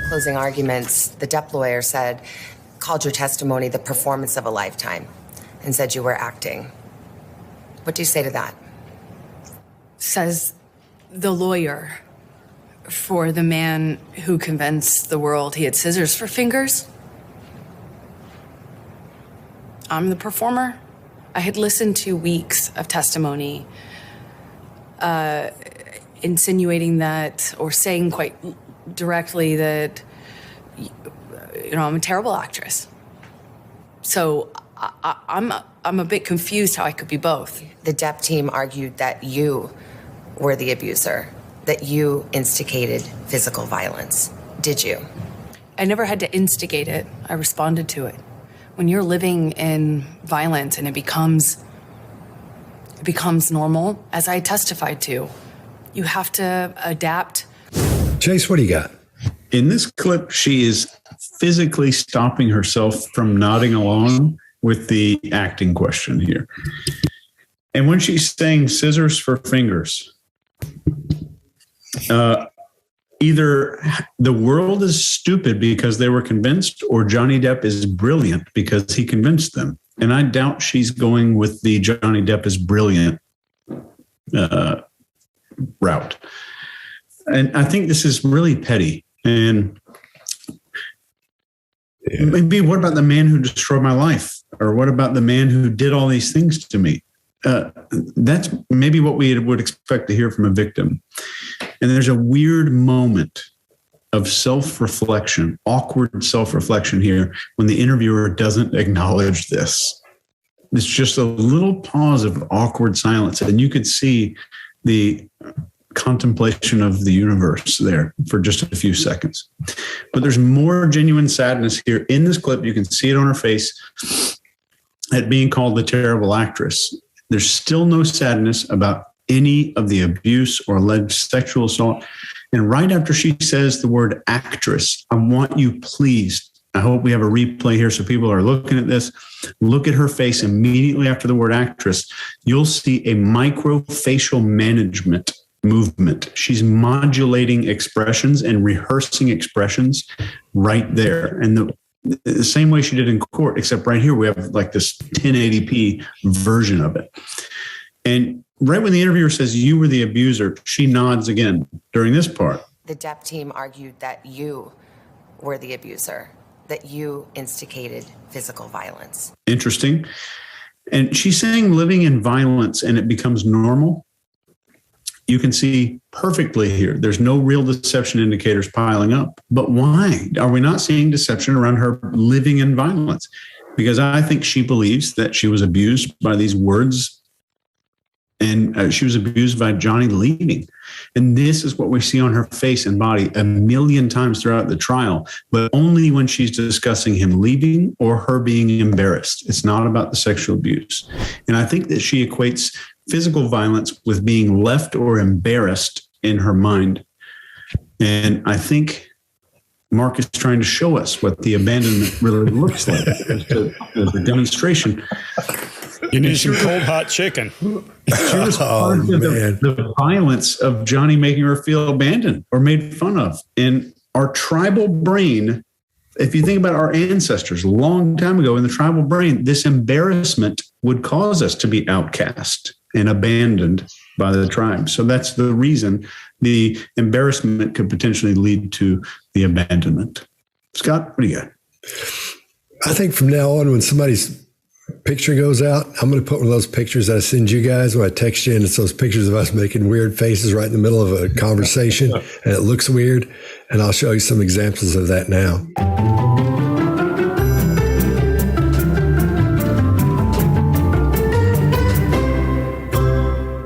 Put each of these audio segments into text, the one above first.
Closing arguments, the DEP lawyer called your testimony the performance of a lifetime and said you were acting. What do you say to that? Says the lawyer for the man who convinced the world he had scissors for fingers. I'm the performer. I had listened to weeks of testimony insinuating that, or saying quite directly that, I'm a terrible actress. So I'm a bit confused how I could be both. The DEP team argued that you were the abuser, that you instigated physical violence. Did you? I never had to instigate it. I responded to it. When you're living in violence and it becomes normal, as I testified to, you have to adapt. Chase, what do you got? In this clip, she is physically stopping herself from nodding along with the acting question here. And when she's saying scissors for fingers, either the world is stupid because they were convinced, or Johnny Depp is brilliant because he convinced them. And I doubt she's going with the Johnny Depp is brilliant route. And I think this is really petty. And maybe what about the man who destroyed my life? Or what about the man who did all these things to me? That's maybe what we would expect to hear from a victim. And there's a weird moment of self-reflection, awkward self-reflection here when the interviewer doesn't acknowledge this. It's just a little pause of awkward silence. And you could see the contemplation of the universe there for just a few seconds. But there's more genuine sadness here in this clip. You can see it on her face at being called the terrible actress. There's still no sadness about any of the abuse or alleged sexual assault. And right after she says the word actress, I want you, please, I hope we have a replay here so people are looking at this. Look at her face immediately after the word actress. You'll see a microfacial management movement. She's modulating expressions and rehearsing expressions right there. And the same way she did in court, except right here we have like this 1080p version of it. And right when the interviewer says you were the abuser, she nods again during this part. The DEP team argued that you were the abuser, that you instigated physical violence. Interesting. And she's saying living in violence and it becomes normal. You can see perfectly here. There's no real deception indicators piling up. But why are we not seeing deception around her living in violence? Because I think she believes that she was abused by these words, and she was abused by Johnny leaving. And this is what we see on her face and body a million times throughout the trial, but only when she's discussing him leaving or her being embarrassed. It's not about the sexual abuse. And I think that she equates physical violence with being left or embarrassed in her mind. And I think Mark is trying to show us what the abandonment really looks like as a demonstration. You need some cold hot chicken. She was part of the violence of Johnny making her feel abandoned or made fun of. And our tribal brain, if you think about our ancestors a long time ago in the tribal brain, this embarrassment would cause us to be outcast and abandoned by the tribe. So that's the reason the embarrassment could potentially lead to the abandonment. Scott, what do you got? I think from now on, when somebody's picture goes out, I'm going to put one of those pictures that I send you guys when I text you, and it's those pictures of us making weird faces right in the middle of a conversation, and it looks weird. And I'll show you some examples of that now.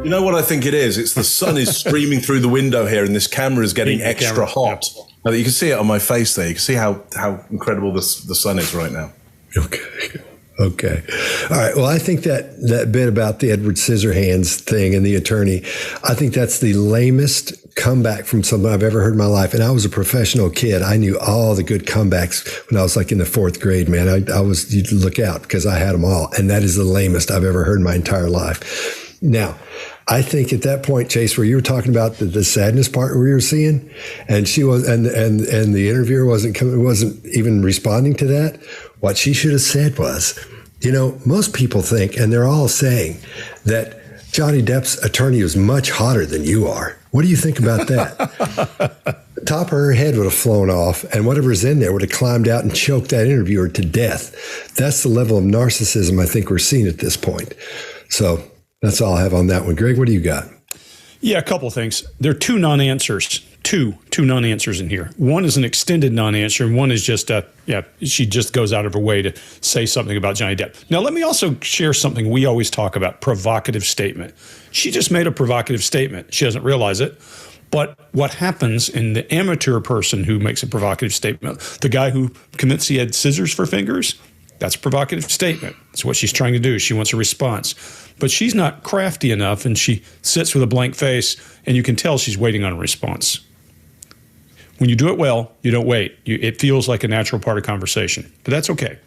You know what I think it is? It's the sun is streaming through the window here, and this camera is getting extra hot. Now, you can see it on my face there. You can see how incredible the sun is right now. Okay. All right. Well, I think that bit about the Edward Scissorhands thing and the attorney, I think that's the lamest comeback from something I've ever heard in my life. And I was a professional kid. I knew all the good comebacks when I was like in the fourth grade, man. You'd look out because I had them all. And that is the lamest I've ever heard in my entire life. Now, I think at that point, Chase, where you were talking about the sadness part we were seeing, and she was, and the interviewer wasn't even responding to that. What she should have said was, most people think, and they're all saying, that Johnny Depp's attorney is much hotter than you are. What do you think about that? The top of her head would have flown off, and whatever's in there would have climbed out and choked that interviewer to death. That's the level of narcissism I think we're seeing at this point. So that's all I have on that one. Greg, what do you got? Yeah, a couple of things. There are two non-answers. Two non-answers in here. One is an extended non-answer, and one is just she just goes out of her way to say something about Johnny Depp. Now, let me also share something we always talk about, provocative statement. She just made a provocative statement. She doesn't realize it. But what happens in the amateur person who makes a provocative statement, the guy who commits he had scissors for fingers, that's a provocative statement. That's what she's trying to do. She wants a response. But she's not crafty enough, and she sits with a blank face, and you can tell she's waiting on a response. When you do it well, you don't wait. It feels like a natural part of conversation, but that's okay.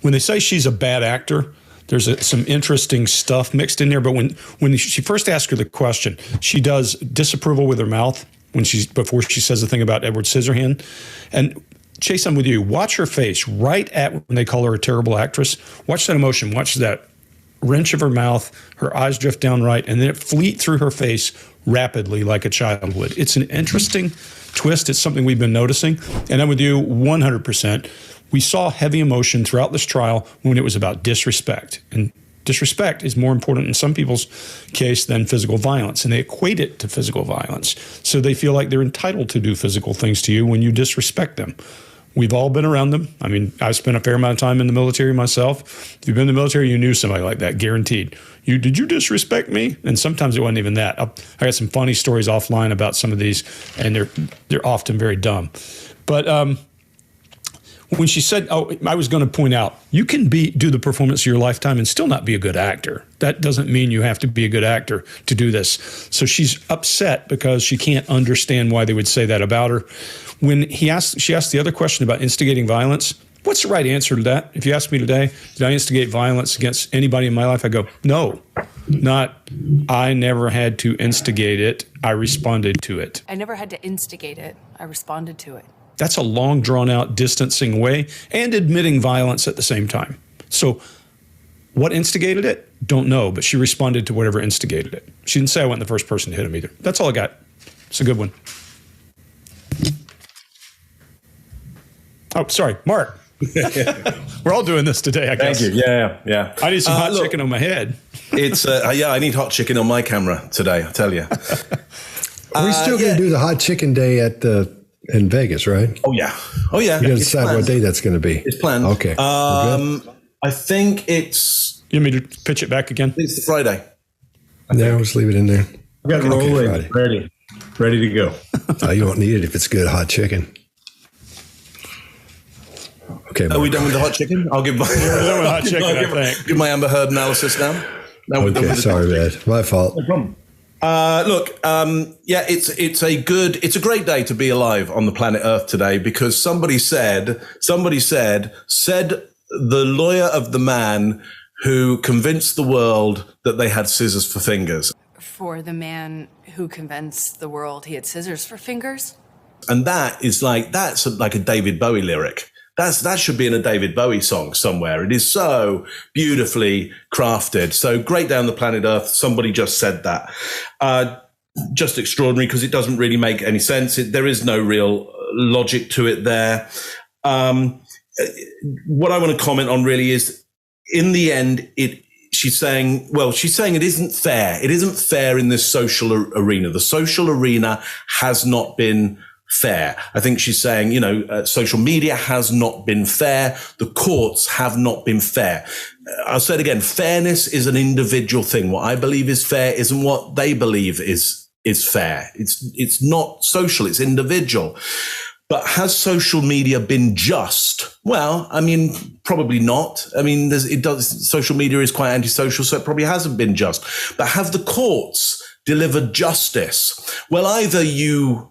When they say she's a bad actor, there's some interesting stuff mixed in there. But when she first asked her the question, she does disapproval with her mouth before she says the thing about Edward Scissorhands. And Chase, I'm with you. Watch her face right at when they call her a terrible actress. Watch that emotion. Watch that wrench of her mouth. Her eyes drift down right, and then it fleet through her face rapidly like a child would. It's an interesting twist. It's something we've been noticing. And I'm with you 100%. We saw heavy emotion throughout this trial when it was about disrespect. And disrespect is more important in some people's case than physical violence. And they equate it to physical violence. So they feel like they're entitled to do physical things to you when you disrespect them. We've all been around them. I mean, I spent a fair amount of time in the military myself. If you've been in the military, you knew somebody like that, guaranteed. Did you disrespect me? And sometimes it wasn't even that. I got some funny stories offline about some of these, and they're often very dumb. But when she said, I was going to point out, you can do the performance of your lifetime and still not be a good actor. That doesn't mean you have to be a good actor to do this. So she's upset because she can't understand why they would say that about her. When she asked the other question about instigating violence, what's the right answer to that? If you ask me today, did I instigate violence against anybody in my life? I go, no, I never had to instigate it. I responded to it. I never had to instigate it. I responded to it. That's a long, drawn-out, distancing way and admitting violence at the same time. So what instigated it? Don't know, but she responded to whatever instigated it. She didn't say I wasn't the first person to hit him either. That's all I got. It's a good one. Oh, sorry, Mark. We're all doing this today, I guess. Thank you. Yeah. I need some hot chicken on my head. It's I need hot chicken on my camera today, I tell you. Are we still going to do the hot chicken day in Vegas, right? Oh yeah. You got to decide what day that's going to be. It's planned. Okay. I think it's. You want me to pitch it back again? It's the Friday. No, just leave it in there. I've got rolling ready to go. You won't need it if it's good hot chicken. Okay. Are we done with the hot chicken? I'll give my hot chicken. Give my Amber Heard analysis now. Okay, sorry, man. My fault. No problem. It's a great day to be alive on the planet Earth today because somebody said the lawyer of the man who convinced the world that they had scissors for fingers. For the man who convinced the world he had scissors for fingers? And that's like a David Bowie lyric. That should be in a David Bowie song somewhere. It is so beautifully crafted. So great day on the planet Earth. Somebody just said that. Just extraordinary because it doesn't really make any sense. There is no real logic to it there. What I want to comment on really is, in the end, she's saying it isn't fair. It isn't fair in this social arena. The social arena has not been fair. I think she's saying, social media has not been fair. The courts have not been fair. I'll say it again. Fairness is an individual thing. What I believe is fair isn't what they believe is fair. It's not social. It's individual. But has social media been just? Well, I mean, probably not. I mean, social media is quite antisocial, so it probably hasn't been just. But have the courts delivered justice? Well, either you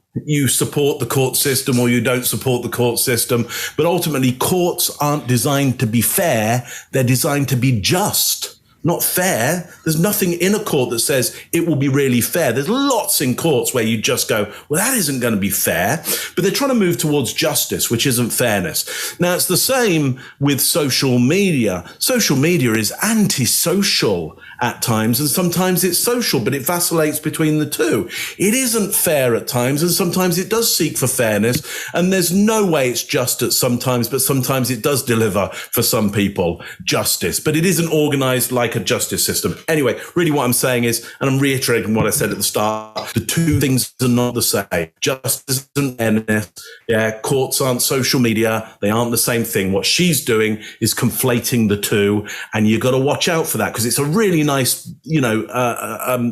support the court system or you don't support the court system. But ultimately, courts aren't designed to be fair. They're designed to be just. not fair. There's nothing in a court that says it will be really fair. There's lots in courts where you just go, well, that isn't going to be fair. But they're trying to move towards justice, which isn't fairness. Now, it's the same with social media. Social media is antisocial at times, and sometimes it's social, but it vacillates between the two. It isn't fair at times, and sometimes it does seek for fairness, and there's no way it's just at sometimes, but sometimes it does deliver for some people justice, but it isn't organized like a justice system. Anyway, really what I'm saying is, and I'm reiterating what I said at the start, the two things are not the same. Justice and fairness. Yeah, courts aren't social media. They aren't the same thing. What she's doing is conflating the two, and you've got to watch out for that, because it's a really nice,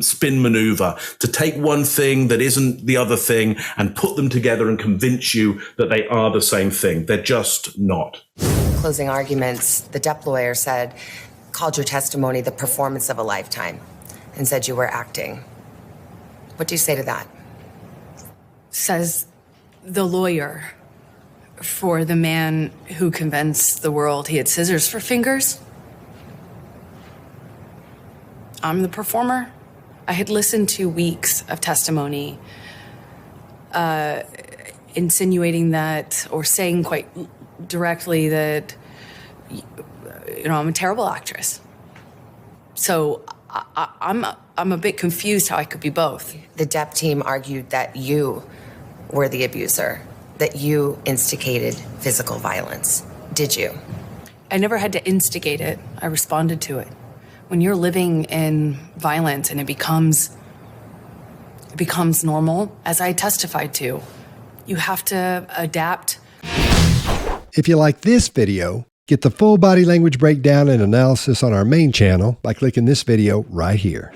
spin maneuver to take one thing that isn't the other thing and put them together and convince you that they are the same thing. They're just not. Closing arguments, the Depp lawyer called your testimony the performance of a lifetime and said you were acting. What do you say to that? Says the lawyer for the man who convinced the world he had scissors for fingers. I'm the performer. I had listened to weeks of testimony insinuating that, or saying quite directly that, I'm a terrible actress. So I'm a bit confused how I could be both. The Depp team argued that you were the abuser, that you instigated physical violence. Did you? I never had to instigate it. I responded to it. When you're living in violence and it becomes normal, as I testified to, you have to adapt. If you like this video, get the full body language breakdown and analysis on our main channel by clicking this video right here.